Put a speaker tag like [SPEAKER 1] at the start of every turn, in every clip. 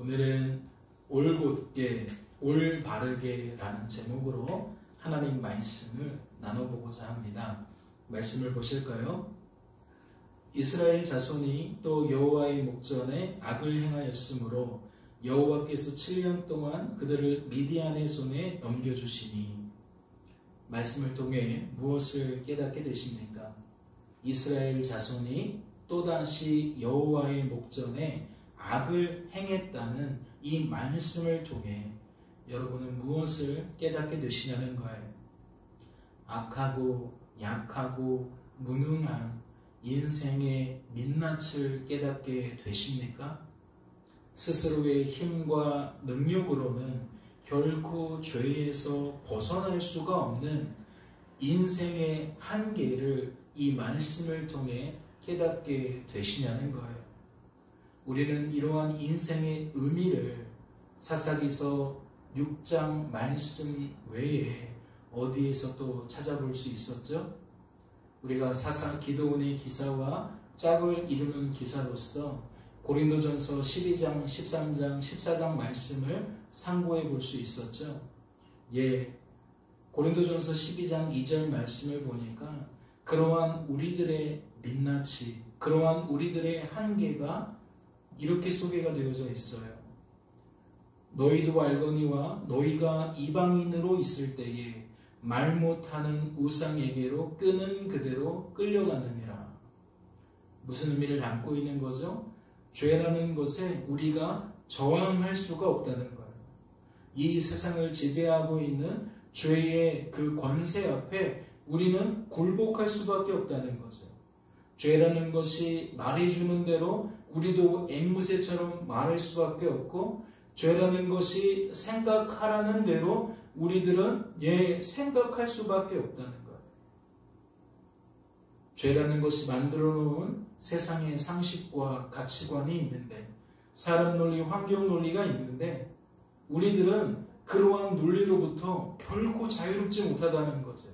[SPEAKER 1] 오늘은 올곧게 올바르게 라는 제목으로 하나님 말씀을 나눠보고자 합니다. 말씀을 보실까요? 이스라엘 자손이 또 여호와의 목전에 악을 행하였으므로 여호와께서 7년 동안 그들을 미디안의 손에 넘겨주시니. 말씀을 통해 무엇을 깨닫게 되십니까? 이스라엘 자손이 또다시 여호와의 목전에 악을 행했다는 이 말씀을 통해 여러분은 무엇을 깨닫게 되시냐는 거예요. 악하고 약하고 무능한 인생의 민낯을 깨닫게 되십니까? 스스로의 힘과 능력으로는 결코 죄에서 벗어날 수가 없는 인생의 한계를 이 말씀을 통해 깨닫게 되시냐는 거예요. 우리는 이러한 인생의 의미를 사사기서 6장 말씀 외에 어디에서 또 찾아볼 수 있었죠? 우리가 기도원의 기사와 짝을 이루는 기사로서 고린도전서 12장, 13장, 14장 말씀을 상고해 볼 수 있었죠. 고린도전서 12장 2절 말씀을 보니까 그러한 우리들의 민낯이, 그러한 우리들의 한계가 이렇게 소개가 되어져 있어요. 너희도 알거니와 너희가 이방인으로 있을 때에 말 못하는 우상에게로 끄는 그대로 끌려가느니라. 무슨 의미를 담고 있는 거죠? 죄라는 것에 우리가 저항할 수가 없다는 거예요. 이 세상을 지배하고 있는 죄의 그 권세 앞에 우리는 굴복할 수밖에 없다는 거죠. 죄라는 것이 말해주는 대로 우리도 앵무새처럼 말할 수밖에 없고, 죄라는 것이 생각하라는 대로 우리들은 생각할 수밖에 없다는 거예요. 죄라는 것이 만들어 놓은 세상의 상식과 가치관이 있는데, 사람 논리, 환경 논리가 있는데 우리들은 그러한 논리로부터 결코 자유롭지 못하다는 거죠.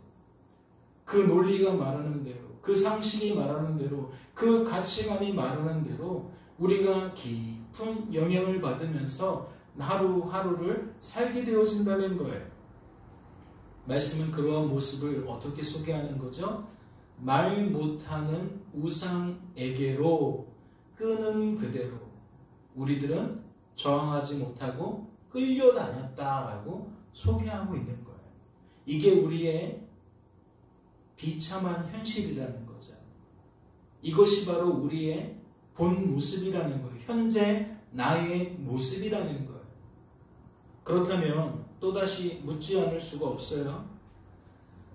[SPEAKER 1] 그 논리가 말하는 대로, 그 상식이 말하는 대로, 그 가치관이 말하는 대로 우리가 깊은 영향을 받으면서 하루하루를 살게 되어진다는 거예요. 말씀은 그러한 모습을 어떻게 소개하는 거죠? 말 못하는 우상에게로 끄는 그대로 우리들은 저항하지 못하고 끌려다녔다라고 소개하고 있는 거예요. 이게 우리의 비참한 현실이라는 거죠. 이것이 바로 우리의 본 모습이라는 거예요. 현재 나의 모습이라는 거예요. 그렇다면 또다시 묻지 않을 수가 없어요.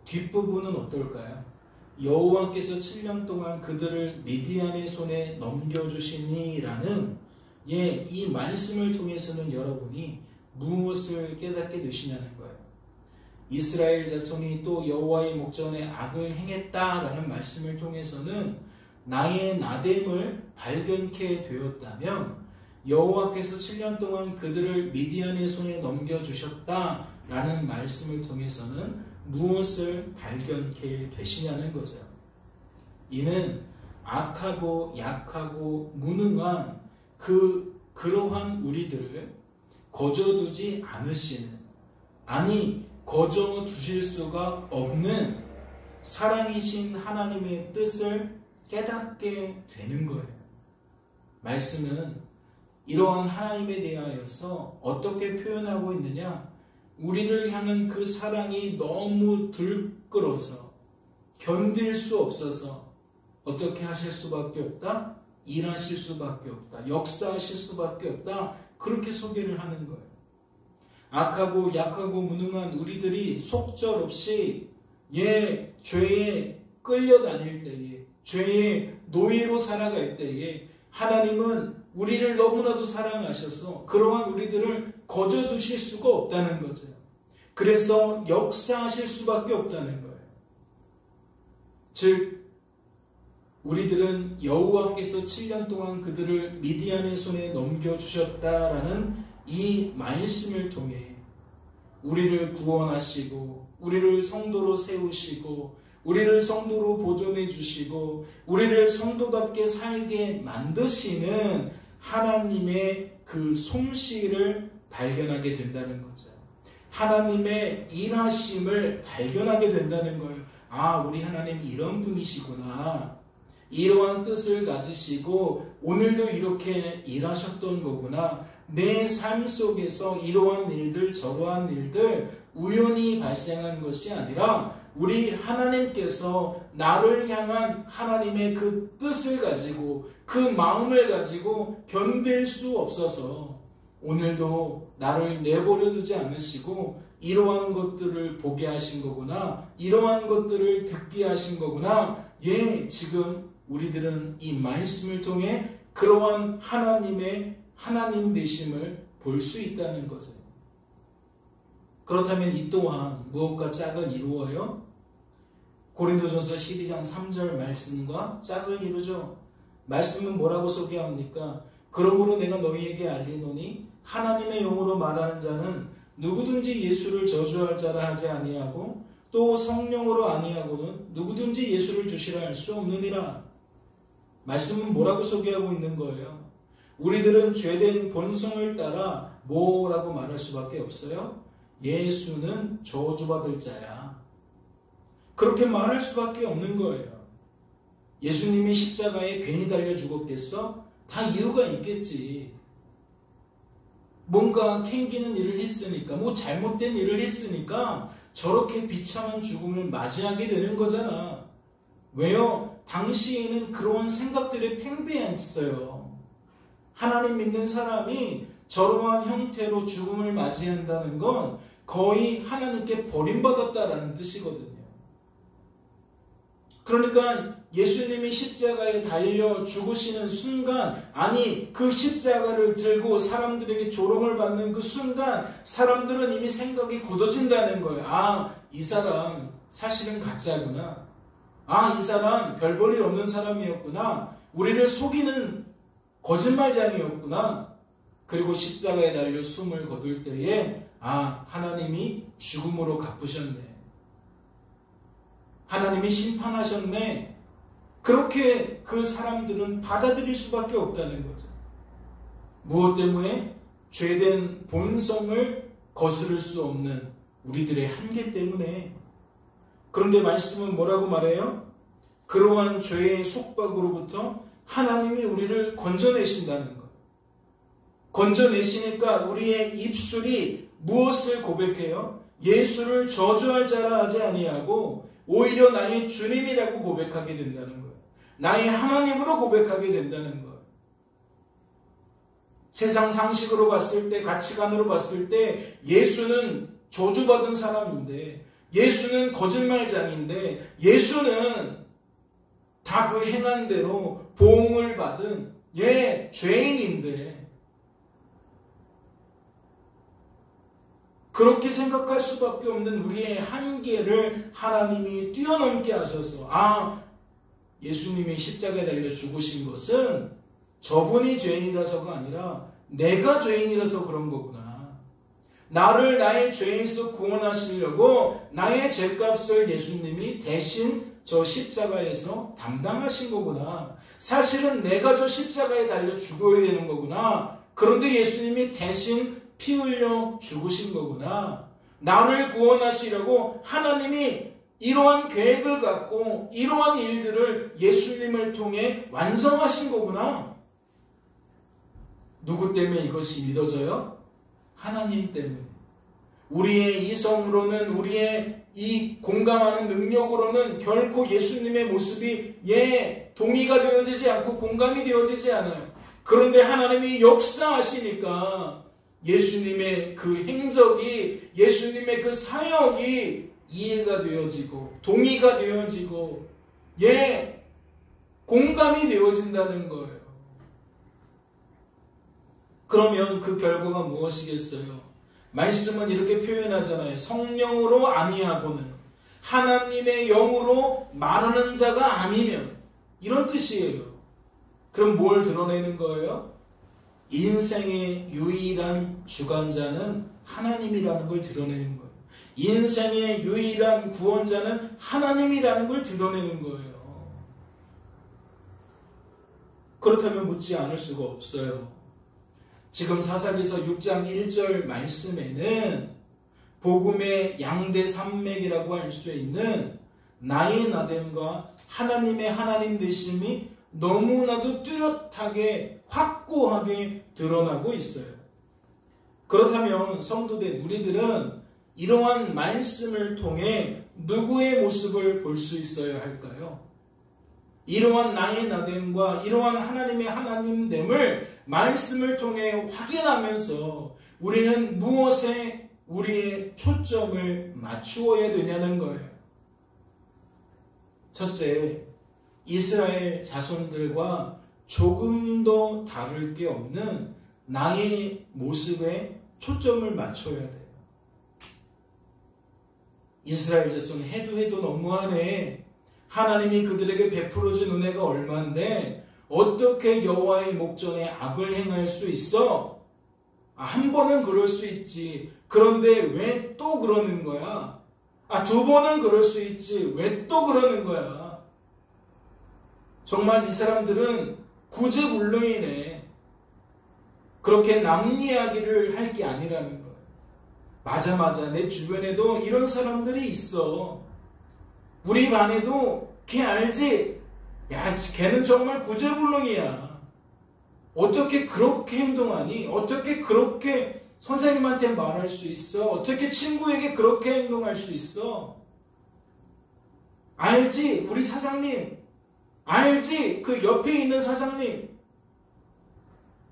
[SPEAKER 1] 뒷부분은 어떨까요? 여호와께서 7년 동안 그들을 미디안의 손에 넘겨주시니라는 이 말씀을 통해서는 여러분이 무엇을 깨닫게 되시냐는 거예요. 이스라엘 자손이 또 여호와의 목전에 악을 행했다라는 말씀을 통해서는 나의 나됨을 발견케 되었다면, 여호와께서 7년 동안 그들을 미디안의 손에 넘겨주셨다라는 말씀을 통해서는 무엇을 발견케 되시냐는 거죠. 이는 악하고 약하고 무능한 그러한 우리들을 거저두지 않으시는, 거저두실 수가 없는 사랑이신 하나님의 뜻을 깨닫게 되는 거예요. 말씀은 이러한 하나님에 대하여서 어떻게 표현하고 있느냐? 우리를 향한 그 사랑이 너무 들끓어서 견딜 수 없어서 어떻게 하실 수밖에 없다? 일하실 수밖에 없다. 역사하실 수밖에 없다. 그렇게 소개를 하는 거예요. 악하고 약하고 무능한 우리들이 속절없이 죄에 끌려다닐 때에, 죄의 노예로 살아갈 때에 하나님은 우리를 너무나도 사랑하셔서 그러한 우리들을 거저두실 수가 없다는 거죠. 그래서 역사하실 수밖에 없다는 거예요. 즉 우리들은 여호와께서 7년 동안 그들을 미디안의 손에 넘겨주셨다라는 이 말씀을 통해 우리를 구원하시고, 우리를 성도로 세우시고, 우리를 성도로 보존해 주시고, 우리를 성도답게 살게 만드시는 하나님의 그 솜씨를 발견하게 된다는 거죠. 하나님의 일하심을 발견하게 된다는 거예요. 아, 우리 하나님 이런 분이시구나. 이러한 뜻을 가지시고 오늘도 이렇게 일하셨던 거구나. 내 삶 속에서 이러한 일들, 저러한 일들 우연히 발생한 것이 아니라 우리 하나님께서 나를 향한 하나님의 그 뜻을 가지고 그 마음을 가지고 견딜 수 없어서 오늘도 나를 내버려 두지 않으시고 이러한 것들을 보게 하신 거구나. 이러한 것들을 듣게 하신 거구나. 예, 지금 우리들은 이 말씀을 통해 그러한 하나님의 하나님 되심을 볼 수 있다는 거죠. 그렇다면 이 또한 무엇과 짝을 이루어요? 고린도전서 12장 3절 말씀과 짝을 이루죠. 말씀은 뭐라고 소개합니까? 그러므로 내가 너희에게 알리노니 하나님의 영으로 말하는 자는 누구든지 예수를 저주할 자라 하지 아니하고 또 성령으로 아니하고는 누구든지 예수를 주시라 할 수 없느니라. 말씀은 뭐라고 소개하고 있는 거예요? 우리들은 죄된 본성을 따라 뭐라고 말할 수밖에 없어요? 예수는 저주받을 자야. 그렇게 말할 수밖에 없는 거예요. 예수님이 십자가에 괜히 달려 죽었겠어? 다 이유가 있겠지. 뭔가 캥기는 일을 했으니까, 뭐 잘못된 일을 했으니까 저렇게 비참한 죽음을 맞이하게 되는 거잖아. 왜요? 당시에는 그런 생각들이 팽배했어요. 하나님 믿는 사람이 저러한 형태로 죽음을 맞이한다는 건 거의 하나님께 버림받았다라는 뜻이거든요. 그러니까 예수님이 십자가에 달려 죽으시는 순간, 아니 그 십자가를 들고 사람들에게 조롱을 받는 그 순간 사람들은 이미 생각이 굳어진다는 거예요. 아, 이 사람 사실은 가짜구나. 아, 이 사람 별 볼 일 없는 사람이었구나. 우리를 속이는 거짓말장이었구나. 그리고 십자가에 달려 숨을 거둘 때에 아, 하나님이 죽음으로 갚으셨네. 하나님이 심판하셨네. 그렇게 그 사람들은 받아들일 수밖에 없다는 거죠. 무엇 때문에? 죄된 본성을 거스를 수 없는 우리들의 한계 때문에. 그런데 말씀은 뭐라고 말해요? 그러한 죄의 속박으로부터 하나님이 우리를 건져내신다는 것. 건져내시니까 우리의 입술이 무엇을 고백해요? 예수를 저주할 자라 하지 아니하고 오히려 나의 주님이라고 고백하게 된다는 거예요. 나의 하나님으로 고백하게 된다는 거예요. 세상 상식으로 봤을 때, 가치관으로 봤을 때 예수는 저주받은 사람인데, 예수는 거짓말장인데, 예수는 다 그 행한 대로 보응을 받은 죄인인데, 그렇게 생각할 수밖에 없는 우리의 한계를 하나님이 뛰어넘게 하셔서 아, 예수님이 십자가에 달려 죽으신 것은 저분이 죄인이라서가 아니라 내가 죄인이라서 그런 거구나. 나를 나의 죄에서 구원하시려고 나의 죄값을 예수님이 대신 저 십자가에서 담당하신 거구나. 사실은 내가 저 십자가에 달려 죽어야 되는 거구나. 그런데 예수님이 대신 피 흘려 죽으신 거구나. 나를 구원하시려고 하나님이 이러한 계획을 갖고 이러한 일들을 예수님을 통해 완성하신 거구나. 누구 때문에 이것이 믿어져요? 하나님 때문에. 우리의 이성으로는, 우리의 이 공감하는 능력으로는 결코 예수님의 모습이 동의가 되어지지 않고 공감이 되어지지 않아요. 그런데 하나님이 역사하시니까 예수님의 그 행적이, 예수님의 그 사역이 이해가 되어지고 동의가 되어지고 공감이 되어진다는 거예요. 그러면 그 결과가 무엇이겠어요? 말씀은 이렇게 표현하잖아요. 성령으로 아니하고는, 하나님의 영으로 말하는 자가 아니면, 이런 뜻이에요. 그럼 뭘 드러내는 거예요? 인생의 유일한 주관자는 하나님이라는 걸 드러내는 거예요. 인생의 유일한 구원자는 하나님이라는 걸 드러내는 거예요. 그렇다면 묻지 않을 수가 없어요. 지금 사사기서 6장 1절 말씀에는 복음의 양대 산맥이라고 할 수 있는 나의 나됨과 하나님의 하나님 되심이 너무나도 뚜렷하게 확고하게 드러나고 있어요. 그렇다면 성도된 우리들은 이러한 말씀을 통해 누구의 모습을 볼 수 있어야 할까요? 이러한 나의 나됨과 이러한 하나님의 하나님됨을 말씀을 통해 확인하면서 우리는 무엇에 우리의 초점을 맞추어야 되냐는 거예요. 첫째, 이스라엘 자손들과 조금도 다를 게 없는 나의 모습에 초점을 맞춰야 돼요. 이스라엘 자손 해도 너무하네. 하나님이 그들에게 베풀어준 은혜가 얼마인데 어떻게 여호와의 목전에 악을 행할 수 있어? 한 번은 그럴 수 있지. 그런데 왜 또 그러는 거야? 두 번은 그럴 수 있지. 왜 또 그러는 거야? 정말 이 사람들은 구제불능이네. 그렇게 남 이야기를 할 게 아니라는 거예요. 맞아. 내 주변에도 이런 사람들이 있어. 우리 반에도 걔 알지? 야, 걔는 정말 구제불능이야. 어떻게 그렇게 행동하니? 어떻게 그렇게 선생님한테 말할 수 있어? 어떻게 친구에게 그렇게 행동할 수 있어? 알지? 우리 사장님. 알지? 그 옆에 있는 사장님.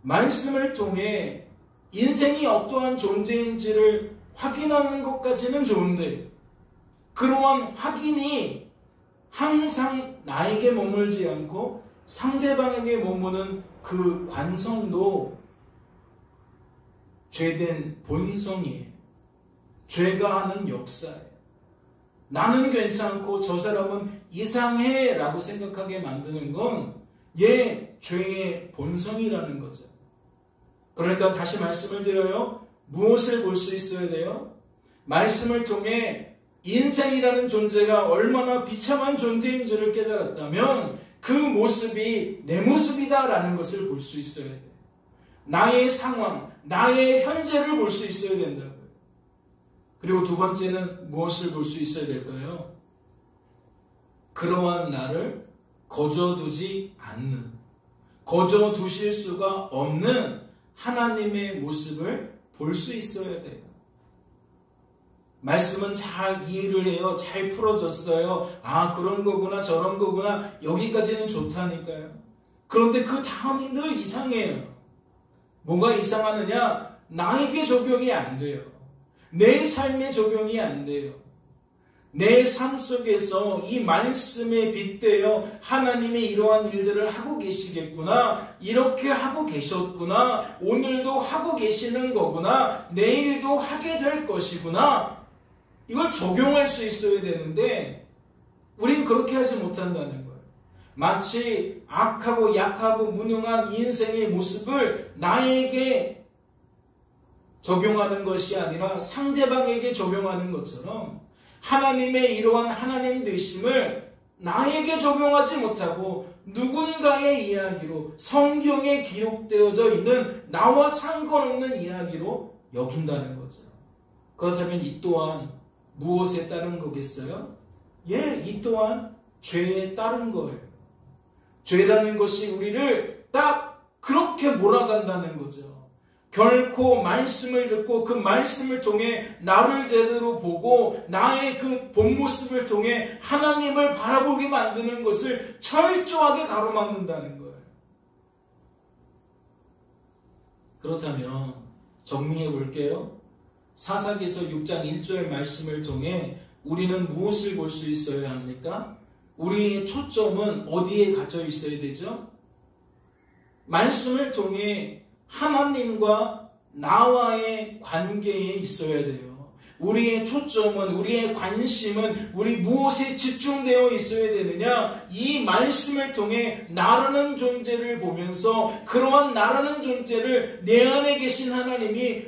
[SPEAKER 1] 말씀을 통해 인생이 어떠한 존재인지를 확인하는 것까지는 좋은데 그러한 확인이 항상 나에게 머물지 않고 상대방에게 머무는 그 관성도 죄된 본성이에요. 죄가 하는 역사예요. 나는 괜찮고 저 사람은 이상해 라고 생각하게 만드는 건 얘 죄의 본성이라는 거죠. 그러니까 다시 말씀을 드려요. 무엇을 볼 수 있어야 돼요? 말씀을 통해 인생이라는 존재가 얼마나 비참한 존재인지를 깨달았다면 그 모습이 내 모습이다라는 것을 볼 수 있어야 돼요. 나의 상황, 나의 현재를 볼 수 있어야 된다고요. 그리고 두 번째는 무엇을 볼 수 있어야 될까요? 그러한 나를 거저두지 않는, 거저두실 수가 없는 하나님의 모습을 볼 수 있어야 돼요. 말씀은 잘 이해를 해요. 잘 풀어졌어요. 그런 거구나 저런 거구나 여기까지는 좋다니까요. 그런데 그 다음이 늘 이상해요. 뭐가 이상하느냐? 나에게 적용이 안 돼요. 내 삶에 적용이 안 돼요. 내 삶 속에서 이 말씀에 빗대어 하나님이 이러한 일들을 하고 계시겠구나. 이렇게 하고 계셨구나. 오늘도 하고 계시는 거구나. 내일도 하게 될 것이구나. 이걸 적용할 수 있어야 되는데 우린 그렇게 하지 못한다는 거예요. 마치 악하고 약하고 무능한 인생의 모습을 나에게 적용하는 것이 아니라 상대방에게 적용하는 것처럼 하나님의 이러한 하나님 되심을 나에게 적용하지 못하고 누군가의 이야기로 성경에 기록되어져 있는 나와 상관없는 이야기로 여긴다는 거죠. 그렇다면 이 또한 무엇에 따른 거겠어요? 이 또한 죄에 따른 거예요. 죄라는 것이 우리를 딱 그렇게 몰아간다는 거죠. 결코 말씀을 듣고 그 말씀을 통해 나를 제대로 보고 나의 그 본 모습을 통해 하나님을 바라보게 만드는 것을 철저하게 가로막는다는 거예요. 그렇다면 정리해 볼게요. 사사기서 6장 1절 말씀을 통해 우리는 무엇을 볼 수 있어야 합니까? 우리의 초점은 어디에 갇혀 있어야 되죠? 말씀을 통해 하나님과 나와의 관계에 있어야 돼요. 우리의 초점은, 우리의 관심은 우리 무엇에 집중되어 있어야 되느냐? 이 말씀을 통해 나라는 존재를 보면서 그러한 나라는 존재를 내 안에 계신 하나님이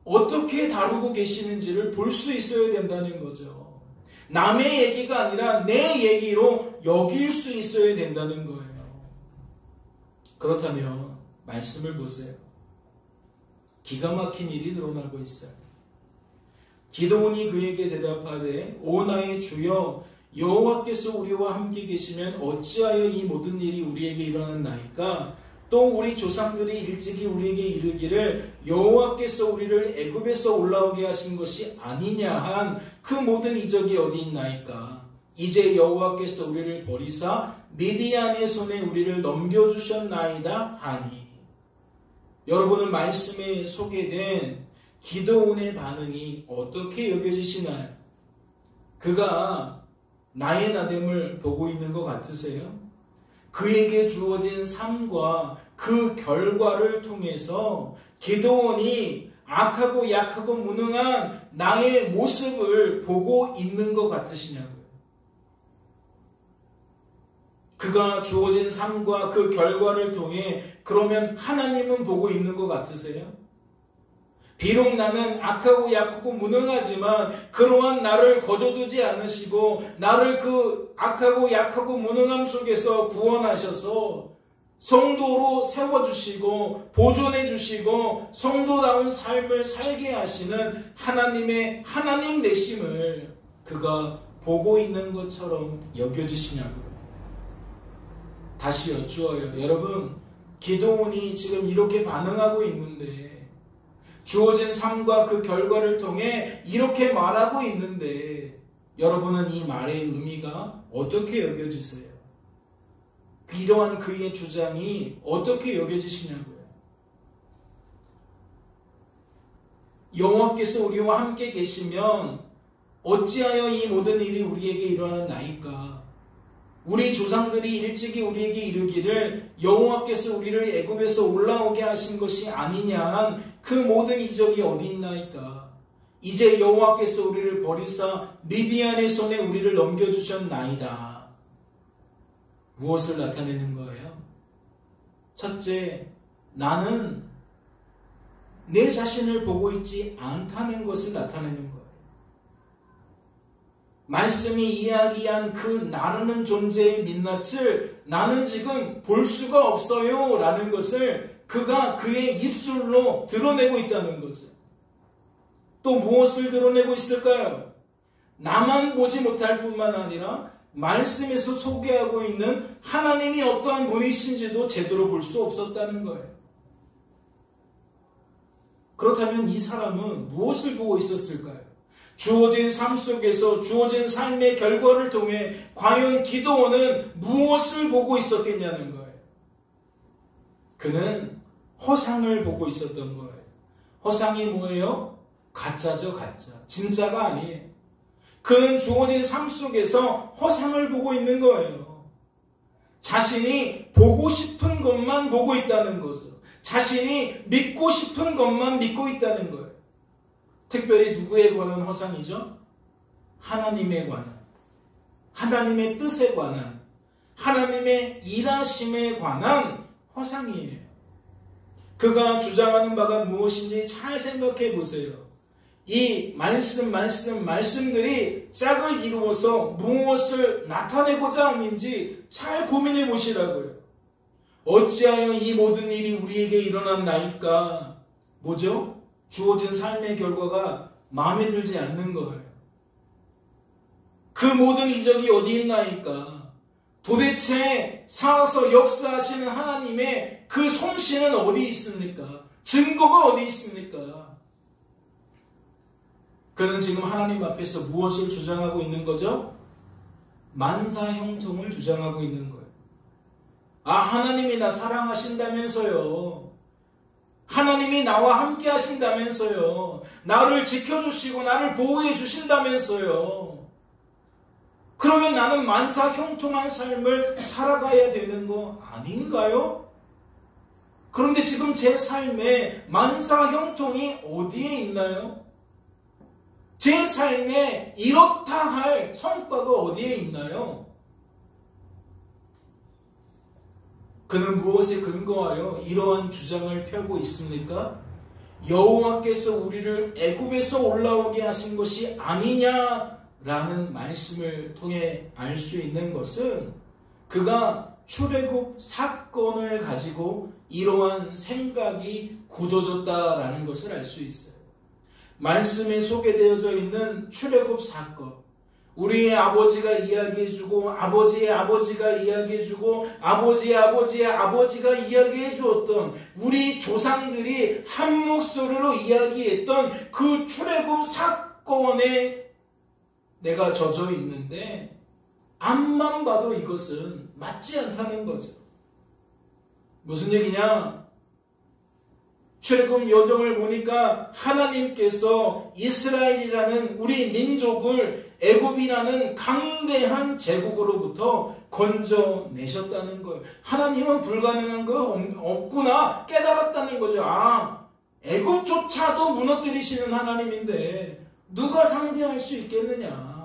[SPEAKER 1] 어떻게 다루고 계시는지를 볼 수 있어야 된다는 거죠. 남의 얘기가 아니라 내 얘기로 여길 수 있어야 된다는 거예요. 그렇다면 말씀을 보세요. 기가 막힌 일이 드러나고 있어요. 기드온이 그에게 대답하되 오 나의 주여 여호와께서 우리와 함께 계시면 어찌하여 이 모든 일이 우리에게 일어났나이까? 또 우리 조상들이 일찍이 우리에게 이르기를 여호와께서 우리를 애굽에서 올라오게 하신 것이 아니냐 한 그 모든 이적이 어디 있나이까? 이제 여호와께서 우리를 버리사 미디안의 손에 우리를 넘겨주셨나이다 하니. 여러분은 말씀에 소개된 기드온의 반응이 어떻게 여겨지시나요? 그가 나의 나됨을 보고 있는 것 같으세요? 그에게 주어진 삶과 그 결과를 통해서 기드온이 악하고 약하고 무능한 나의 모습을 보고 있는 것 같으시냐고요? 그가 주어진 삶과 그 결과를 통해 그러면 하나님은 보고 있는 것 같으세요? 비록 나는 악하고 약하고 무능하지만 그러한 나를 거저두지 않으시고 나를 그 악하고 약하고 무능함 속에서 구원하셔서 성도로 세워주시고 보존해주시고 성도다운 삶을 살게 하시는 하나님의 하나님 되심을 그가 보고 있는 것처럼 여겨지시냐고요. 다시 여쭈어요. 여러분, 기드온이 지금 이렇게 반응하고 있는데, 주어진 삶과 그 결과를 통해 이렇게 말하고 있는데, 여러분은 이 말의 의미가 어떻게 여겨지세요? 이러한 그의 주장이 어떻게 여겨지시냐고요? 여호와께서 우리와 함께 계시면 어찌하여 이 모든 일이 우리에게 일어났나이까? 우리 조상들이 일찍이 우리에게 이르기를 여호와께서 우리를 애굽에서 올라오게 하신 것이 아니냐 그 모든 이적이 어디 있나이까? 이제 여호와께서 우리를 버리사 미디안의 손에 우리를 넘겨주셨나이다. 무엇을 나타내는 거예요? 첫째, 나는 내 자신을 보고 있지 않다는 것을 나타내는 거예요. 말씀이 이야기한 그 나라는 존재의 민낯을 나는 지금 볼 수가 없어요 라는 것을 그가 그의 입술로 드러내고 있다는 거죠. 또 무엇을 드러내고 있을까요? 나만 보지 못할 뿐만 아니라 말씀에서 소개하고 있는 하나님이 어떠한 분이신지도 제대로 볼 수 없었다는 거예요. 그렇다면 이 사람은 무엇을 보고 있었을까요? 주어진 삶 속에서 주어진 삶의 결과를 통해 과연 기드온은 무엇을 보고 있었겠냐는 거예요. 그는 허상을 보고 있었던 거예요. 허상이 뭐예요? 가짜죠, 가짜. 진짜가 아니에요. 그는 주어진 삶 속에서 허상을 보고 있는 거예요. 자신이 보고 싶은 것만 보고 있다는 거죠. 자신이 믿고 싶은 것만 믿고 있다는 거예요. 특별히 누구에 관한 허상이죠? 하나님에 관한, 하나님의 뜻에 관한, 하나님의 일하심에 관한 허상이에요. 그가 주장하는 바가 무엇인지 잘 생각해 보세요. 이 말씀들이 짝을 이루어서 무엇을 나타내고자 하는지 잘 고민해 보시라고요. 어찌하여 이 모든 일이 우리에게 일어났나이까? 뭐죠? 주어진 삶의 결과가 마음에 들지 않는 거예요. 그 모든 이적이 어디 있나이까? 도대체 살아서 역사하시는 하나님의 그 솜씨는 어디 있습니까? 증거가 어디 있습니까? 그는 지금 하나님 앞에서 무엇을 주장하고 있는 거죠? 만사형통을 주장하고 있는 거예요. 아, 하나님이 나 사랑하신다면서요. 하나님이 나와 함께 하신다면서요. 나를 지켜주시고 나를 보호해 주신다면서요. 그러면 나는 만사형통한 삶을 살아가야 되는 거 아닌가요? 그런데 지금 제 삶에 만사형통이 어디에 있나요? 제 삶에 이렇다 할 성과가 어디에 있나요? 그는 무엇에 근거하여 이러한 주장을 펴고 있습니까? 여호와께서 우리를 애굽에서 올라오게 하신 것이 아니냐라는 말씀을 통해 알 수 있는 것은 그가 출애굽 사건을 가지고 이러한 생각이 굳어졌다라는 것을 알 수 있어요. 말씀에 소개되어져 있는 출애굽 사건, 우리의 아버지가 이야기해주고 아버지의 아버지가 이야기해주고 아버지의 아버지의 아버지가 이야기해 주었던 우리 조상들이 한 목소리로 이야기했던 그 출애굽 사건에 내가 젖어 있는데 앞만 봐도 이것은 맞지 않다는 거죠. 무슨 얘기냐? 출애굽 여정을 보니까 하나님께서 이스라엘이라는 우리 민족을 애굽이라는 강대한 제국으로부터 건져내셨다는 거예요. 하나님은 불가능한 거 없구나 깨달았다는 거죠. 아, 애굽조차도 무너뜨리시는 하나님인데 누가 상대할 수 있겠느냐.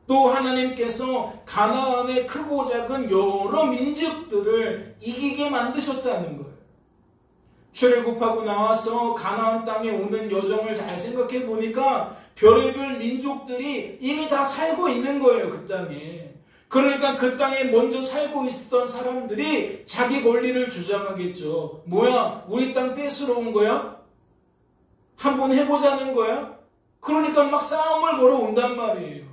[SPEAKER 1] 또 하나님께서 가나안의 크고 작은 여러 민족들을 이기게 만드셨다는 거예요. 출애굽하고 나와서 가나안 땅에 오는 여정을 잘 생각해 보니까 별의별 민족들이 이미 다 살고 있는 거예요. 그 땅에. 그러니까 그 땅에 먼저 살고 있었던 사람들이 자기 권리를 주장하겠죠. 뭐야? 우리 땅 뺏으러 온 거야? 한번 해보자는 거야? 그러니까 막 싸움을 걸어온단 말이에요.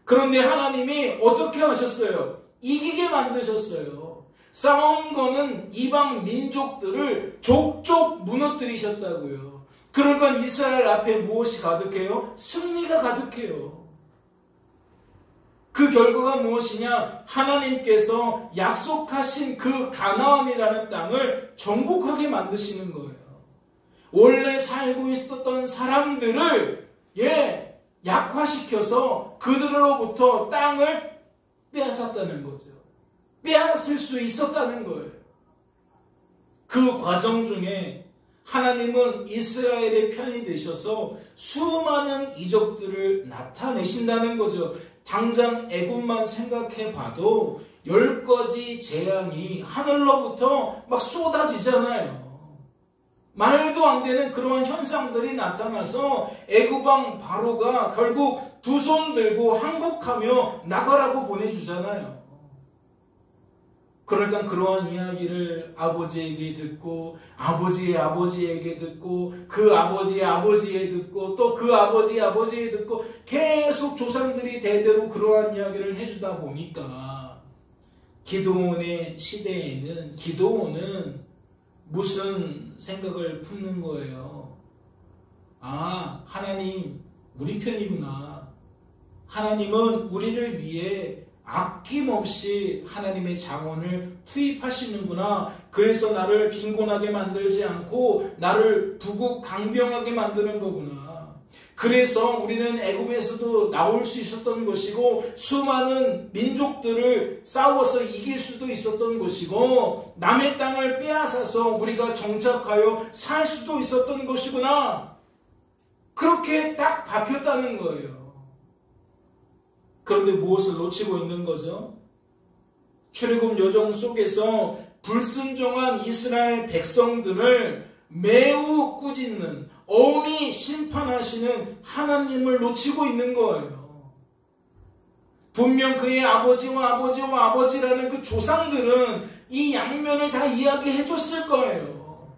[SPEAKER 1] 그런데 하나님이 어떻게 하셨어요? 이기게 만드셨어요. 싸운 거는 이방 민족들을 족족 무너뜨리셨다고요. 그러니까 이스라엘 앞에 무엇이 가득해요? 승리가 가득해요. 그 결과가 무엇이냐? 하나님께서 약속하신 그 가나안이라는 땅을 정복하게 만드시는 거예요. 원래 살고 있었던 사람들을 약화시켜서 그들로부터 땅을 빼앗았다는 거죠. 빼앗을 수 있었다는 거예요. 그 과정 중에 하나님은 이스라엘의 편이 되셔서 수많은 이적들을 나타내신다는 거죠. 당장 애굽만 생각해 봐도 10가지 재앙이 하늘로부터 막 쏟아지잖아요. 말도 안 되는 그러한 현상들이 나타나서 애굽왕 바로가 결국 두 손 들고 항복하며 나가라고 보내주잖아요. 그러니까 그러한 이야기를 아버지에게 듣고 아버지의 아버지에게 듣고 그 아버지의 아버지에 듣고 또 그 아버지의 아버지에 듣고 계속 조상들이 대대로 그러한 이야기를 해주다 보니까 기드온의 시대에는 기드온은 무슨 생각을 품는 거예요? 아, 하나님 우리 편이구나. 하나님은 우리를 위해 아낌없이 하나님의 자원을 투입하시는구나. 그래서 나를 빈곤하게 만들지 않고 나를 부국강병하게 만드는 거구나. 그래서 우리는 애굽에서도 나올 수 있었던 것이고 수많은 민족들을 싸워서 이길 수도 있었던 것이고 남의 땅을 빼앗아서 우리가 정착하여 살 수도 있었던 것이구나. 그렇게 딱 바뀌었다는 거예요. 그런데 무엇을 놓치고 있는 거죠? 출애굽 여정 속에서 불순종한 이스라엘 백성들을 매우 꾸짖는 엄히 심판하시는 하나님을 놓치고 있는 거예요. 분명 그의 아버지와 아버지와 아버지라는 그 조상들은 이 양면을 다 이야기해 줬을 거예요.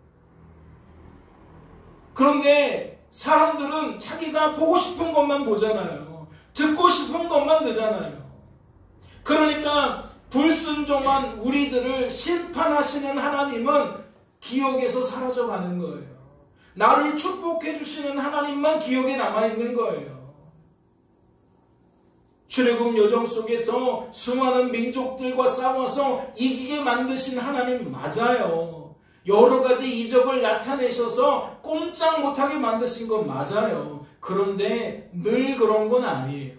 [SPEAKER 1] 그런데 사람들은 자기가 보고 싶은 것만 보잖아요. 듣고 싶은 것만 듣잖아요. 그러니까 불순종한 우리들을 심판하시는 하나님은 기억에서 사라져가는 거예요. 나를 축복해 주시는 하나님만 기억에 남아있는 거예요. 출애굽 여정 속에서 수많은 민족들과 싸워서 이기게 만드신 하나님 맞아요. 여러 가지 이적을 나타내셔서 꼼짝 못하게 만드신 건 맞아요. 그런데 늘 그런 건 아니에요.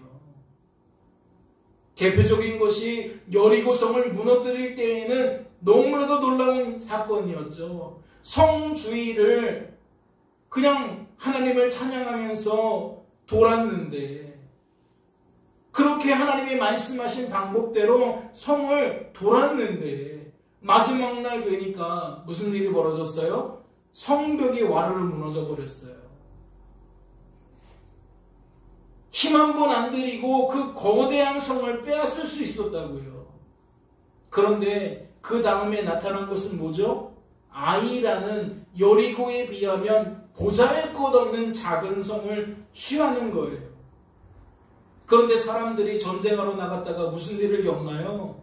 [SPEAKER 1] 대표적인 것이 여리고성을 무너뜨릴 때에는 너무나도 놀라운 사건이었죠. 성 주위를 그냥 하나님을 찬양하면서 돌았는데 그렇게 하나님이 말씀하신 방법대로 성을 돌았는데 마지막 날 되니까 무슨 일이 벌어졌어요? 성벽이 와르르 무너져 버렸어요. 힘 한 번 안 들이고 그 거대한 성을 빼앗을 수 있었다고요. 그런데 그 다음에 나타난 것은 뭐죠? 아이라는 여리고에 비하면 보잘것없는 작은 성을 취하는 거예요. 그런데 사람들이 전쟁하러 나갔다가 무슨 일을 겪나요?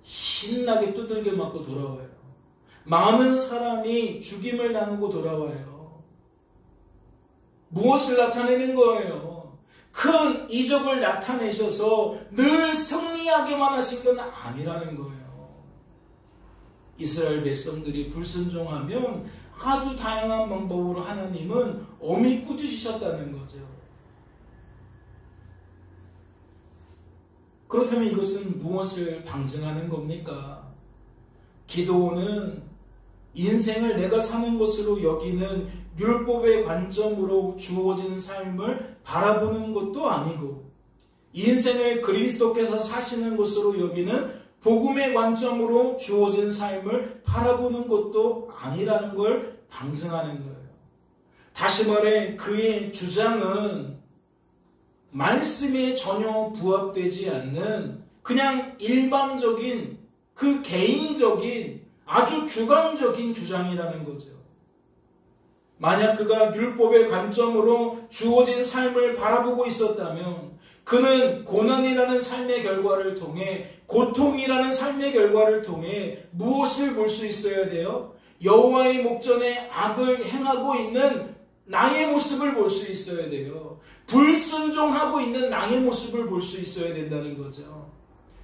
[SPEAKER 1] 신나게 두들겨 맞고 돌아와요. 많은 사람이 죽임을 당하고 돌아와요. 무엇을 나타내는 거예요? 큰 이적을 나타내셔서 늘 승리하게만 하신 건 아니라는 거예요. 이스라엘 백성들이 불순종하면 아주 다양한 방법으로 하나님은 엄히 꾸짖으셨다는 거죠. 그렇다면 이것은 무엇을 방증하는 겁니까? 기도는 인생을 내가 사는 것으로 여기는 율법의 관점으로 주어진 삶을 바라보는 것도 아니고, 인생을 그리스도께서 사시는 것으로 여기는 복음의 관점으로 주어진 삶을 바라보는 것도 아니라는 걸 방증하는 거예요. 다시 말해 그의 주장은 말씀에 전혀 부합되지 않는 그냥 일반적인 그 개인적인 아주 주관적인 주장이라는 거죠. 만약 그가 율법의 관점으로 주어진 삶을 바라보고 있었다면 그는 고난이라는 삶의 결과를 통해, 고통이라는 삶의 결과를 통해 무엇을 볼 수 있어야 돼요? 여호와의 목전에 악을 행하고 있는 나의 모습을 볼 수 있어야 돼요. 불순종하고 있는 나의 모습을 볼 수 있어야 된다는 거죠.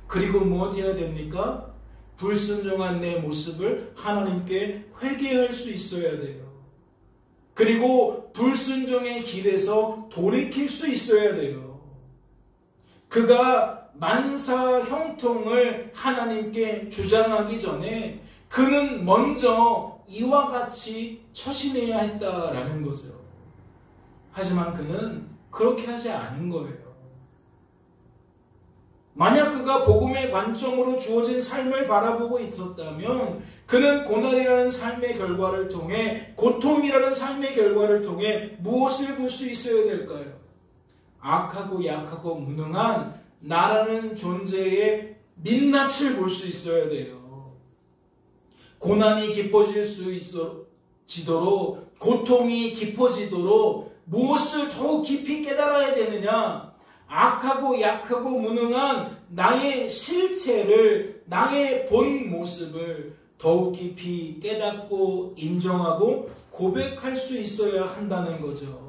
[SPEAKER 1] 그리고 무엇 해야 됩니까? 불순종한 내 모습을 하나님께 회개할 수 있어야 돼요. 그리고 불순종의 길에서 돌이킬 수 있어야 돼요. 그가 만사 형통을 하나님께 주장하기 전에 그는 먼저 이와 같이 처신해야 했다라는 거죠. 하지만 그는 그렇게 하지 않은 거예요. 만약 그가 복음의 관점으로 주어진 삶을 바라보고 있었다면 그는 고난이라는 삶의 결과를 통해, 고통이라는 삶의 결과를 통해 무엇을 볼 수 있어야 될까요? 악하고 약하고 무능한 나라는 존재의 민낯을 볼 수 있어야 돼요. 고난이 깊어지도록, 고통이 깊어지도록 무엇을 더욱 깊이 깨달아야 되느냐? 악하고 약하고 무능한 나의 실체를, 나의 본 모습을 더욱 깊이 깨닫고 인정하고 고백할 수 있어야 한다는 거죠.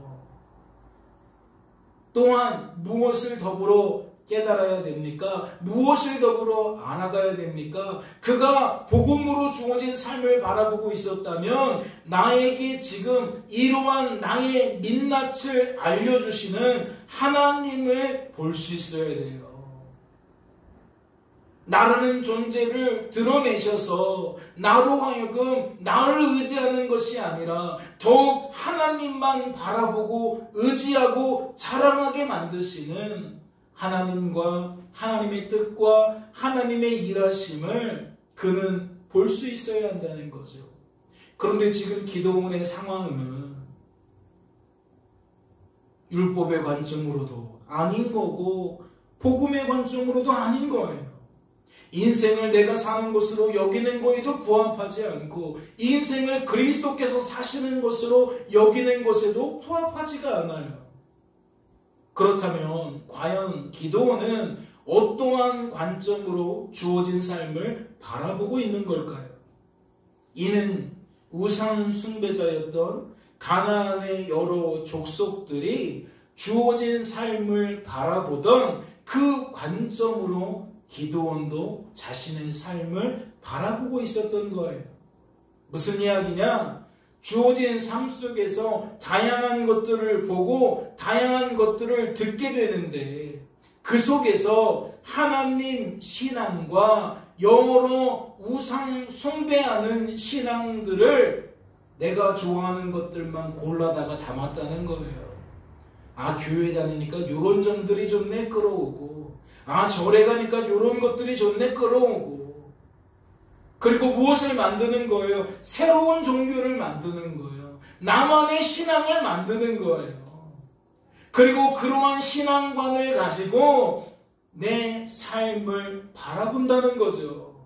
[SPEAKER 1] 또한 무엇을 더불어 깨달아야 됩니까? 무엇을 더불어 알아가야 됩니까? 그가 복음으로 주어진 삶을 바라보고 있었다면 나에게 지금 이러한 나의 민낯을 알려주시는 하나님을 볼 수 있어야 돼요. 나라는 존재를 드러내셔서 나로 하여금 나를 의지하는 것이 아니라 더욱 하나님만 바라보고 의지하고 자랑하게 만드시는 하나님과 하나님의 뜻과 하나님의 일하심을 그는 볼 수 있어야 한다는 거죠. 그런데 지금 기도원의 상황은 율법의 관점으로도 아닌 거고 복음의 관점으로도 아닌 거예요. 인생을 내가 사는 것으로 여기는 거에도 부합하지 않고 인생을 그리스도께서 사시는 것으로 여기는 것에도 부합하지가 않아요. 그렇다면 과연 기도원은 어떠한 관점으로 주어진 삶을 바라보고 있는 걸까요? 이는 우상 숭배자였던 가나안의 여러 족속들이 주어진 삶을 바라보던 그 관점으로 기드온도 자신의 삶을 바라보고 있었던 거예요. 무슨 이야기냐? 주어진 삶 속에서 다양한 것들을 보고 다양한 것들을 듣게 되는데 그 속에서 하나님 신앙과 여러 우상 숭배하는 신앙들을 내가 좋아하는 것들만 골라다가 담았다는 거예요. 아, 교회 다니니까 이런 점들이 좋네, 끌어오고, 아, 절에 가니까 이런 것들이 좋네, 끌어오고, 그리고 무엇을 만드는 거예요? 새로운 종교를 만드는 거예요. 나만의 신앙을 만드는 거예요. 그리고 그러한 신앙관을 가지고 내 삶을 바라본다는 거죠.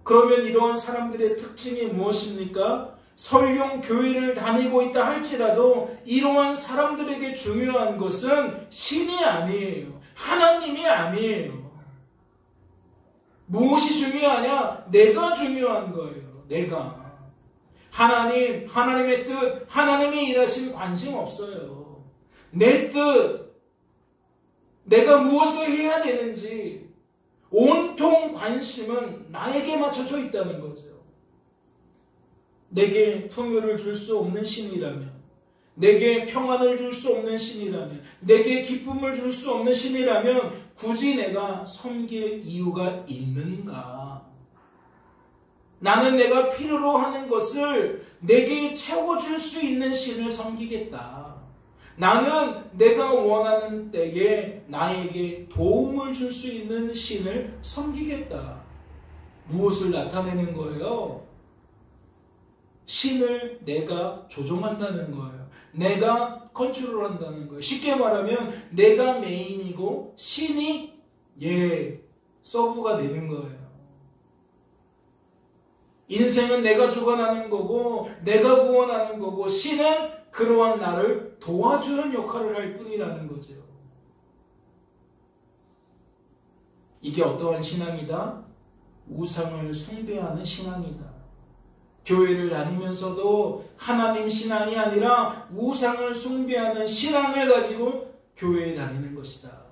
[SPEAKER 1] 그러면 이러한 사람들의 특징이 무엇입니까? 설령 교회를 다니고 있다 할지라도 이러한 사람들에게 중요한 것은 신이 아니에요. 하나님이 아니에요. 무엇이 중요하냐? 내가 중요한 거예요. 내가. 하나님의 뜻, 하나님이 일하신 관심 없어요. 내 뜻, 내가 무엇을 해야 되는지 온통 관심은 나에게 맞춰져 있다는 거죠. 내게 풍요를 줄 수 없는 신이라면, 내게 평안을 줄 수 없는 신이라면, 내게 기쁨을 줄 수 없는 신이라면 굳이 내가 섬길 이유가 있는가? 나는 내가 필요로 하는 것을 내게 채워줄 수 있는 신을 섬기겠다. 나는 내가 원하는 때에 나에게 도움을 줄 수 있는 신을 섬기겠다. 무엇을 나타내는 거예요? 신을 내가 조종한다는 거예요. 내가 컨트롤한다는 거예요. 쉽게 말하면 내가 메인이고 신이 서브가 되는 거예요. 인생은 내가 주관하는 거고 내가 구원하는 거고 신은 그러한 나를 도와주는 역할을 할 뿐이라는 거죠. 이게 어떠한 신앙이다? 우상을 숭배하는 신앙이다. 교회를 다니면서도 하나님 신앙이 아니라 우상을 숭배하는 신앙을 가지고 교회에 다니는 것이다.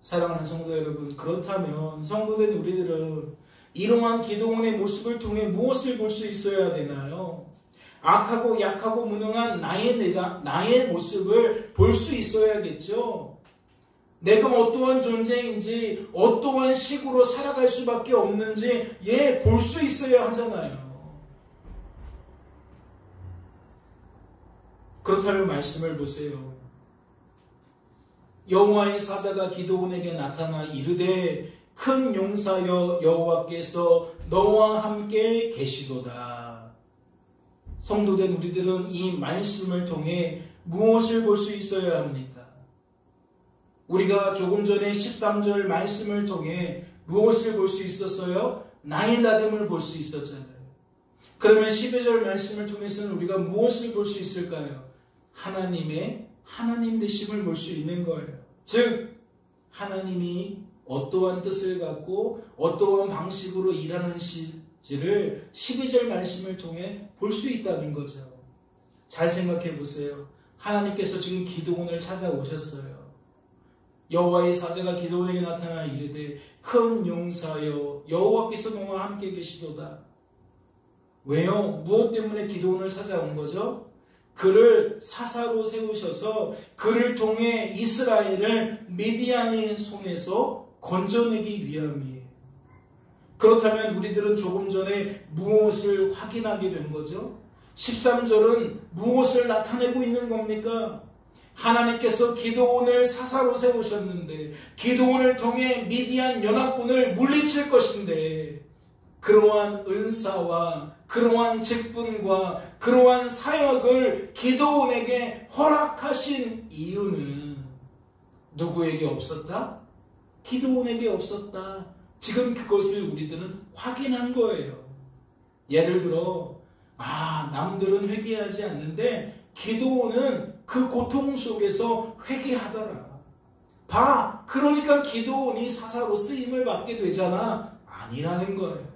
[SPEAKER 1] 사랑하는 성도 여러분, 그렇다면 성도된 우리들은 이러한 기도원의 모습을 통해 무엇을 볼 수 있어야 되나요? 악하고 약하고 무능한 나의 모습을 볼 수 있어야겠죠. 내가 어떠한 존재인지 어떠한 식으로 살아갈 수밖에 없는지 볼 수 있어야 하잖아요. 그렇다면 말씀을 보세요. 여호와의 사자가 기드온에게 나타나 이르되 큰 용사여 여호와께서 너와 함께 계시도다. 성도된 우리들은 이 말씀을 통해 무엇을 볼 수 있어야 합니까? 우리가 조금 전에 13절 말씀을 통해 무엇을 볼 수 있었어요? 나의 나됨을 볼 수 있었잖아요. 그러면 12절 말씀을 통해서는 우리가 무엇을 볼 수 있을까요? 하나님의 하나님 되심을 볼 수 있는 거예요. 즉 하나님이 어떠한 뜻을 갖고 어떠한 방식으로 일하는지를 12절 말씀을 통해 볼 수 있다는 거죠. 잘 생각해 보세요. 하나님께서 지금 기드온을 찾아오셨어요. 여호와의 사자가 기드온에게 나타나 이르되 큰 용사여 여호와께서 너와 함께 계시도다. 왜요? 무엇 때문에 기드온을 찾아온 거죠? 그를 사사로 세우셔서 그를 통해 이스라엘을 미디안의 손에서 건져내기 위함이에요. 그렇다면 우리들은 조금 전에 무엇을 확인하게 된 거죠? 13절은 무엇을 나타내고 있는 겁니까? 하나님께서 기드온을 사사로 세우셨는데 기드온을 통해 미디안 연합군을 물리칠 것인데 그러한 은사와 그러한 직분과 그러한 사역을 기드온에게 허락하신 이유는 누구에게 없었다? 기드온에게 없었다. 지금 그것을 우리들은 확인한 거예요. 예를 들어 남들은 회개하지 않는데 기드온은 그 고통 속에서 회개하더라. 그러니까 기드온이 사사로 쓰임을 받게 되잖아. 아니라는 거예요.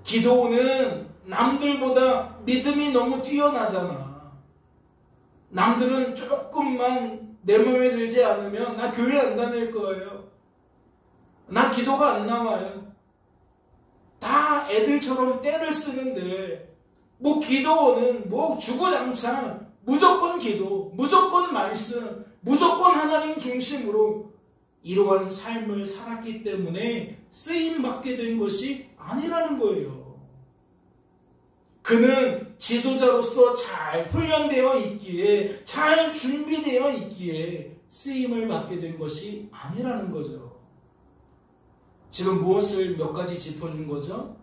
[SPEAKER 1] 기드온은 남들보다 믿음이 너무 뛰어나잖아. 남들은 조금만 내 마음에 들지 않으면 나 교회 안 다닐 거예요. 나 기도가 안 나와요. 다 애들처럼 떼를 쓰는데 기도는 주구장창 무조건 기도, 무조건 말씀, 무조건 하나님 중심으로 이러한 삶을 살았기 때문에 쓰임받게 된 것이 아니라는 거예요. 그는 지도자로서 잘 훈련되어 있기에, 잘 준비되어 있기에 쓰임을 받게 된 것이 아니라는 거죠. 지금 무엇을 몇 가지 짚어준 거죠?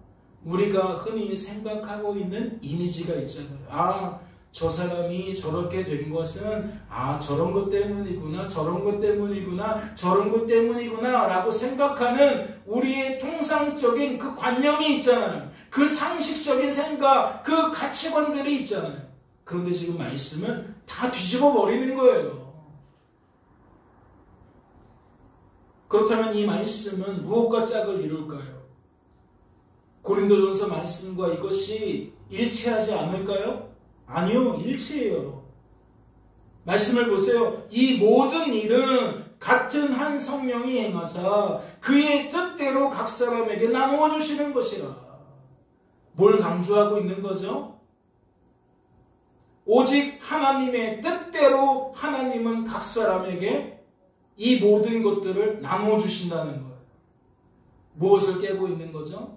[SPEAKER 1] 우리가 흔히 생각하고 있는 이미지가 있잖아요. 저 사람이 저렇게 된 것은 저런 것 때문이구나, 저런 것 때문이구나, 저런 것 때문이구나 라고 생각하는 우리의 통상적인 그 관념이 있잖아요. 그 상식적인 생각, 그 가치관들이 있잖아요. 그런데 지금 말씀은 다 뒤집어 버리는 거예요. 그렇다면 이 말씀은 무엇과 짝을 이룰까요? 고린도전서 말씀과 이것이 일치하지 않을까요? 아니요, 일치해요. 말씀을 보세요. 이 모든 일은 같은 한 성령이 행하사 그의 뜻대로 각 사람에게 나누어 주시는 것이라. 뭘 강조하고 있는 거죠? 오직 하나님의 뜻대로 하나님은 각 사람에게 이 모든 것들을 나누어 주신다는 거예요. 무엇을 깨고 있는 거죠?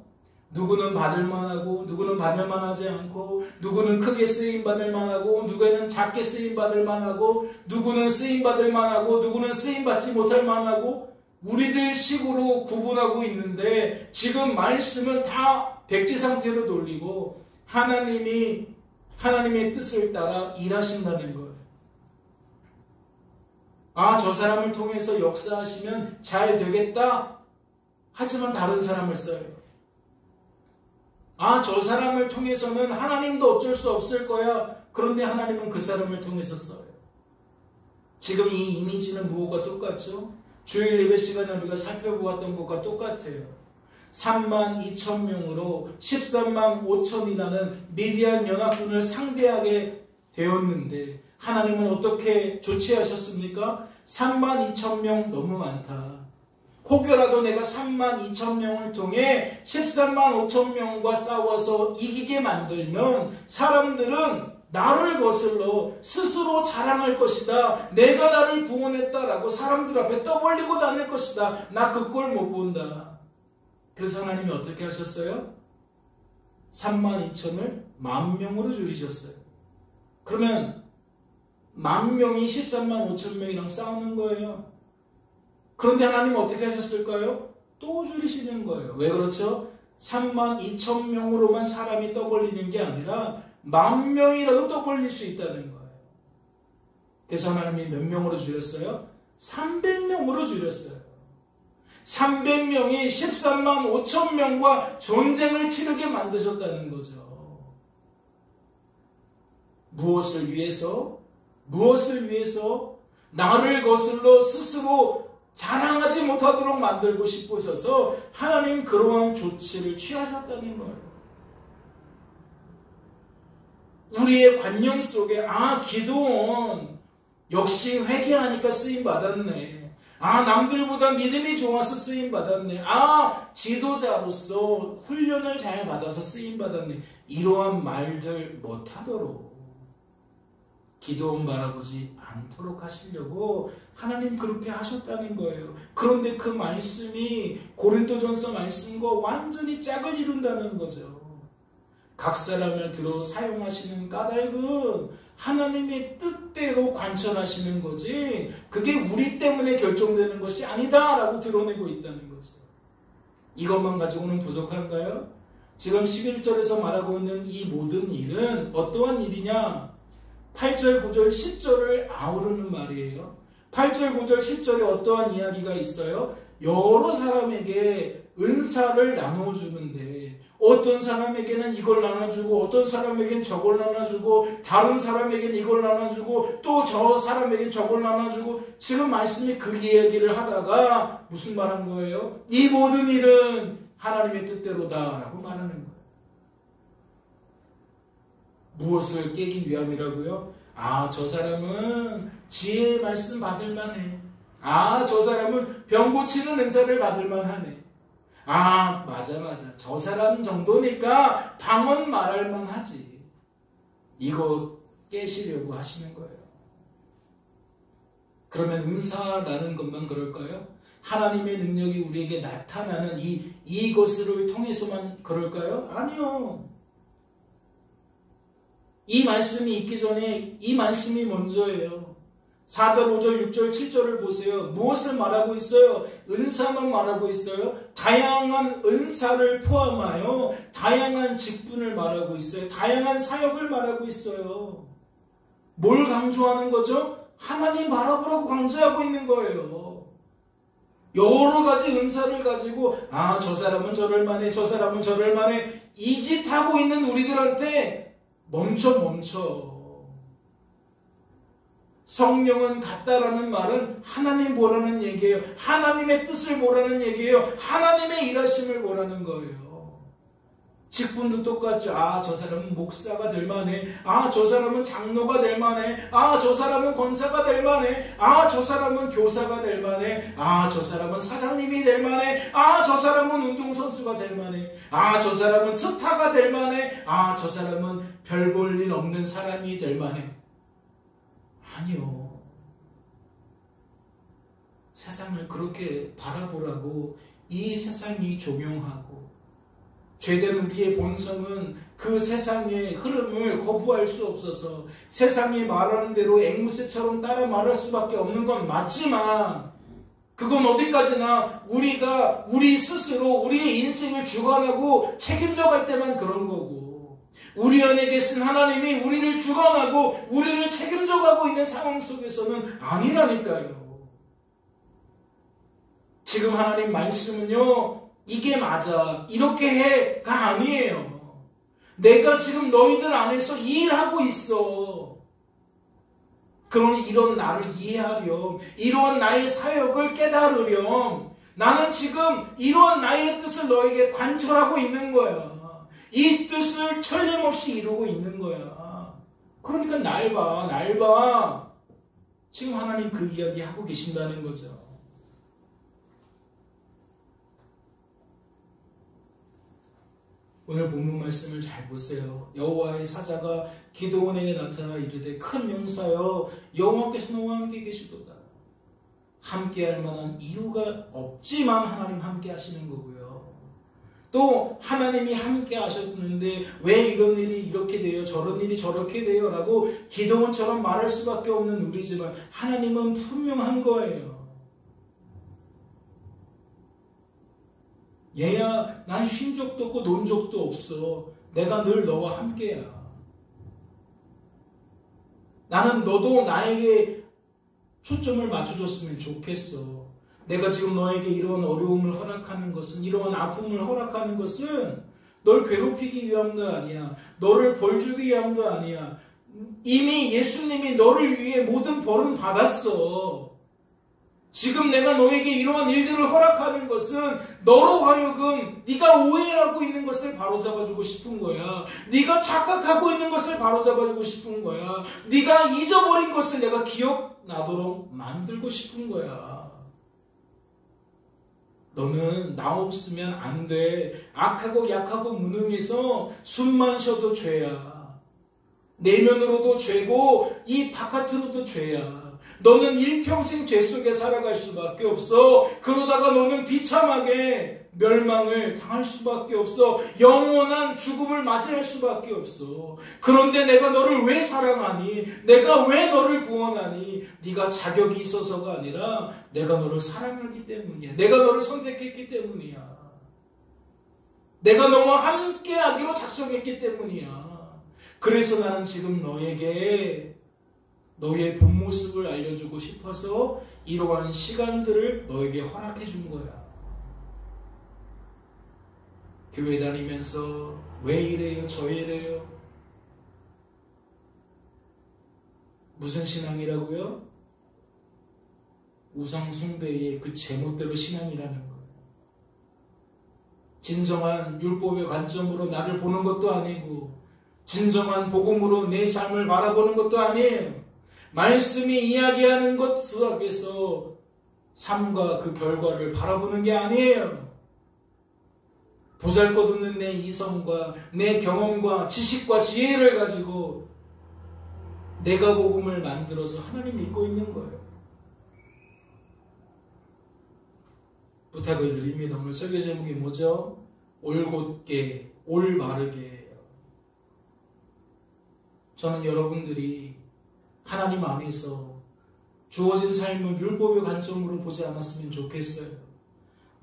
[SPEAKER 1] 누구는 받을 만하고 누구는 받을 만하지 않고 누구는 크게 쓰임 받을 만하고 누구는 작게 쓰임 받을 만하고 누구는 쓰임 받을 만하고 누구는 쓰임 받지 못할 만하고 우리들 식으로 구분하고 있는데 지금 말씀은 다 백지 상태로 돌리고 하나님이 하나님의 뜻을 따라 일하신다는 거예요. 저 사람을 통해서 역사하시면 잘 되겠다. 하지만 다른 사람을 써요. 저 사람을 통해서는 하나님도 어쩔 수 없을 거야. 그런데 하나님은 그 사람을 통해서 써요. 지금 이 이미지는 무엇과 똑같죠? 주일 예배 시간에 우리가 살펴보았던 것과 똑같아요. 32,000명으로 13만 5천이라는 미디안 연합군을 상대하게 되었는데 하나님은 어떻게 조치하셨습니까? 32,000명 너무 많다. 혹여라도 내가 32,000명을 통해 13만 5천명과 싸워서 이기게 만들면 사람들은 나를 거슬러 스스로 자랑할 것이다. 내가 나를 구원했다라고 사람들 앞에 떠벌리고 다닐 것이다. 나 그 꼴 못 본다. 그래서 하나님이 어떻게 하셨어요? 32,000을 10,000명으로 줄이셨어요. 그러면 10,000명이 13만 5천명이랑 싸우는 거예요. 그런데 하나님은 어떻게 하셨을까요? 또 줄이시는 거예요. 왜 그렇죠? 32,000명으로만 사람이 떠벌리는 게 아니라 10,000명이라도 떠벌릴 수 있다는 거예요. 그래서 하나님이 몇 명으로 줄였어요? 300명으로 줄였어요. 300명이 13만 5천명과 전쟁을 치르게 만드셨다는 거죠. 무엇을 위해서? 무엇을 위해서? 나를 거슬러 스스로 자랑하지 못하도록 만들고 싶으셔서 하나님 그러한 조치를 취하셨다는 거예요. 우리의 관념 속에 기도원 역시 회개하니까 쓰임받았네. 남들보다 믿음이 좋아서 쓰임받았네. 지도자로서 훈련을 잘 받아서 쓰임받았네. 이러한 말들 못하도록 기도원 바라보지 않도록 하시려고 하나님 그렇게 하셨다는 거예요. 그런데 그 말씀이 고린도전서 말씀과 완전히 짝을 이룬다는 거죠. 각 사람을 들어 사용하시는 까닭은 하나님의 뜻대로 관철하시는 거지 그게 우리 때문에 결정되는 것이 아니다라고 드러내고 있다는 거죠. 이것만 가지고는 부족한가요? 지금 11절에서 말하고 있는 이 모든 일은 어떠한 일이냐? 8절, 9절, 10절을 아우르는 말이에요. 8절, 9절, 10절에 어떠한 이야기가 있어요? 여러 사람에게 은사를 나누어 주는데 어떤 사람에게는 이걸 나눠주고 어떤 사람에게는 저걸 나눠주고 다른 사람에게는 이걸 나눠주고 또 저 사람에게는 저걸 나눠주고 지금 말씀이 그 이야기를 하다가 무슨 말한 거예요? 이 모든 일은 하나님의 뜻대로다 라고 말하는 거예요. 무엇을 깨기 위함이라고요? 저 사람은 지혜의 말씀 받을 만해. 저 사람은 병 고치는 은사를 받을 만하네. 맞아. 저 사람 정도니까 방언 말할 만하지. 이거 깨시려고 하시는 거예요. 그러면 은사라는 것만 그럴까요? 하나님의 능력이 우리에게 나타나는 이것을 통해서만 그럴까요? 아니요. 이 말씀이 있기 전에 이 말씀이 먼저예요. 4절, 5절, 6절, 7절을 보세요. 무엇을 말하고 있어요? 은사만 말하고 있어요. 다양한 은사를 포함하여 다양한 직분을 말하고 있어요. 다양한 사역을 말하고 있어요. 뭘 강조하는 거죠? 하나님 바라보라고 강조하고 있는 거예요. 여러 가지 은사를 가지고 저 사람은 저럴 만해, 저 사람은 저럴 만해 이 짓 하고 있는 우리들한테 멈춰. 성령은 같다라는 말은 하나님 보라는 얘기예요. 하나님의 뜻을 보라는 얘기예요. 하나님의 일하심을 보라는 거예요. 직분도 똑같죠. 저 사람은 목사가 될 만해. 저 사람은 장로가 될 만해. 저 사람은 권사가 될 만해. 저 사람은 교사가 될 만해. 저 사람은 사장님이 될 만해. 저 사람은 운동선수가 될 만해. 저 사람은 스타가 될 만해. 저 사람은 별 볼 일 없는 사람이 될 만해. 아니요. 세상을 그렇게 바라보라고 이 세상이 조명하고 죄된 우리의 본성은 그 세상의 흐름을 거부할 수 없어서 세상이 말하는 대로 앵무새처럼 따라 말할 수밖에 없는 건 맞지만 그건 어디까지나 우리가 우리 스스로 우리의 인생을 주관하고 책임져 갈 때만 그런 거고 우리 안에 계신 하나님이 우리를 주관하고 우리를 책임져 가고 있는 상황 속에서는 아니라니까요. 지금 하나님 말씀은요. 이게 맞아. 이렇게 해가 아니에요. 내가 지금 너희들 안에서 일하고 있어. 그러니 이런 나를 이해하렴. 이러한 나의 사역을 깨달으렴. 나는 지금 이러한 나의 뜻을 너에게 관철하고 있는 거야. 이 뜻을 틀림없이 이루고 있는 거야. 그러니까 날 봐. 지금 하나님 그 이야기 하고 계신다는 거죠. 오늘 본문 말씀을 잘 보세요. 여호와의 사자가 기드온에게 나타나 이르되 큰 용사여 여호와께서 너와 함께 계시도다. 함께할 만한 이유가 없지만 하나님 함께 하시는 거고요. 또 하나님이 함께 하셨는데 왜 이런 일이 이렇게 돼요? 저런 일이 저렇게 돼요? 라고 기드온처럼 말할 수밖에 없는 우리지만 하나님은 분명한 거예요. 얘야 난 쉰 적도 없고 논 적도 없어. 내가 늘 너와 함께야. 나는 너도 나에게 초점을 맞춰줬으면 좋겠어. 내가 지금 너에게 이런 어려움을 허락하는 것은 이러한 아픔을 허락하는 것은 널 괴롭히기 위함도 아니야. 너를 벌 주기 위함도 아니야. 이미 예수님이 너를 위해 모든 벌은 받았어. 지금 내가 너에게 이러한 일들을 허락하는 것은 너로 하여금 네가 오해하고 있는 것을 바로잡아주고 싶은 거야. 네가 착각하고 있는 것을 바로잡아주고 싶은 거야. 네가 잊어버린 것을 내가 기억나도록 만들고 싶은 거야. 너는 나 없으면 안 돼. 악하고 약하고 무능해서 숨만 쉬어도 죄야. 내면으로도 죄고 이 바깥으로도 죄야. 너는 일평생 죄 속에 살아갈 수밖에 없어. 그러다가 너는 비참하게 멸망을 당할 수밖에 없어. 영원한 죽음을 맞이할 수밖에 없어. 그런데 내가 너를 왜 사랑하니? 내가 왜 너를 구원하니? 네가 자격이 있어서가 아니라 내가 너를 사랑하기 때문이야. 내가 너를 선택했기 때문이야. 내가 너와 함께하기로 작정했기 때문이야. 그래서 나는 지금 너에게 너의 본 모습을 알려주고 싶어서 이러한 시간들을 너에게 허락해 준 거야. 교회 다니면서 왜 이래요? 저 이래요? 무슨 신앙이라고요? 우상숭배의 그 제멋대로 신앙이라는 거예요. 진정한 율법의 관점으로 나를 보는 것도 아니고 진정한 복음으로 내 삶을 바라보는 것도 아니에요. 말씀이 이야기하는 것 속에서 삶과 그 결과를 바라보는 게 아니에요. 보잘것없는 내 이성과 내 경험과 지식과 지혜를 가지고 내가 복음을 만들어서 하나님 믿고 있는 거예요. 부탁을 드립니다. 오늘 설교 제목이 뭐죠? 올곧게, 올바르게. 저는 여러분들이 하나님 안에서 주어진 삶을 율법의 관점으로 보지 않았으면 좋겠어요.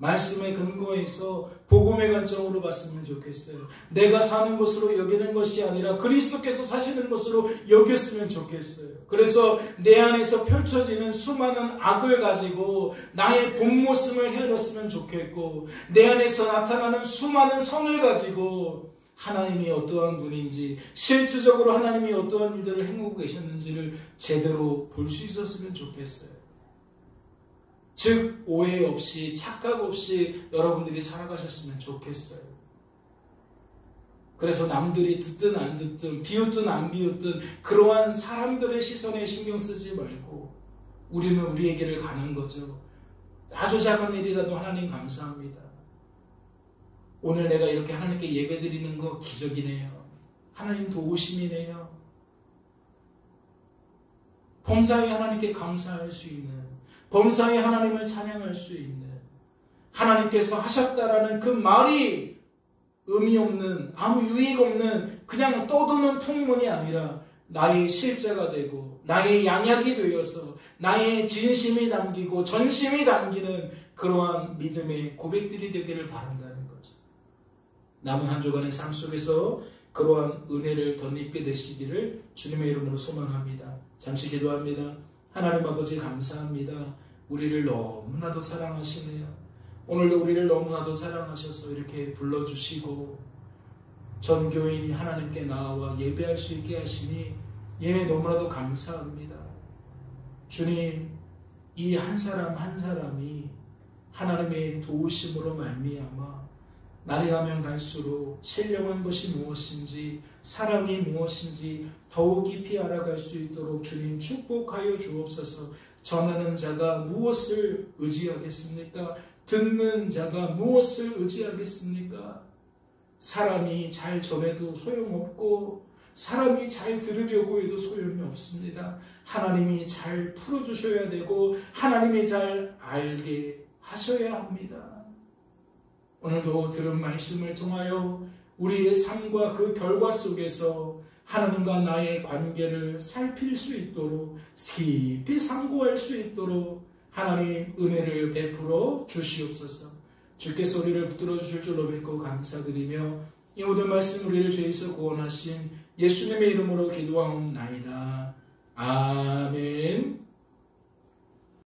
[SPEAKER 1] 말씀의 근거에서 복음의 관점으로 봤으면 좋겠어요. 내가 사는 것으로 여기는 것이 아니라 그리스도께서 사시는 것으로 여겼으면 좋겠어요. 그래서 내 안에서 펼쳐지는 수많은 악을 가지고 나의 본 모습을 헤아렸으면 좋겠고, 내 안에서 나타나는 수많은 선을 가지고 하나님이 어떠한 분인지, 실질적으로 하나님이 어떠한 일들을 행하고 계셨는지를 제대로 볼 수 있었으면 좋겠어요. 즉 오해 없이 착각 없이 여러분들이 살아가셨으면 좋겠어요. 그래서 남들이 듣든 안 듣든 비웃든 안 비웃든 그러한 사람들의 시선에 신경 쓰지 말고 우리는 우리의 길을 가는 거죠. 아주 작은 일이라도 하나님 감사합니다. 오늘 내가 이렇게 하나님께 예배드리는 거 기적이네요. 하나님 도우심이네요. 범사에 하나님께 감사할 수 있는, 범사에 하나님을 찬양할 수 있는, 하나님께서 하셨다라는 그 말이 의미 없는, 아무 유익 없는 그냥 떠도는 풍문이 아니라 나의 실제가 되고 나의 양약이 되어서 나의 진심이 담기고 전심이 담기는 그러한 믿음의 고백들이 되기를 바란다는 거죠. 남은 한 주간의 삶 속에서 그러한 은혜를 덧입게 되시기를 주님의 이름으로 소망합니다. 잠시 기도합니다. 하나님 아버지 감사합니다. 우리를 너무나도 사랑하시네요. 오늘도 우리를 너무나도 사랑하셔서 이렇게 불러주시고 전 교인이 하나님께 나와 예배할 수 있게 하시니 너무나도 감사합니다. 주님, 이 한 사람 한 사람이 하나님의 도우심으로 말미암아 날이 가면 갈수록 신령한 것이 무엇인지, 사랑이 무엇인지 더욱 깊이 알아갈 수 있도록 주님 축복하여 주옵소서. 전하는 자가 무엇을 의지하겠습니까? 듣는 자가 무엇을 의지하겠습니까? 사람이 잘 전해도 소용없고 사람이 잘 들으려고 해도 소용이 없습니다. 하나님이 잘 풀어주셔야 되고 하나님이 잘 알게 하셔야 합니다. 오늘도 들은 말씀을 통하여 우리의 삶과 그 결과 속에서 하나님과 나의 관계를 살필 수 있도록, 깊이 상고할 수 있도록 하나님 은혜를 베풀어 주시옵소서. 주께서 우리를 붙들어 주실 줄로 믿고 감사드리며 이 모든 말씀 우리를 죄에서 구원하신 예수님의 이름으로 기도하옵나이다. 아멘.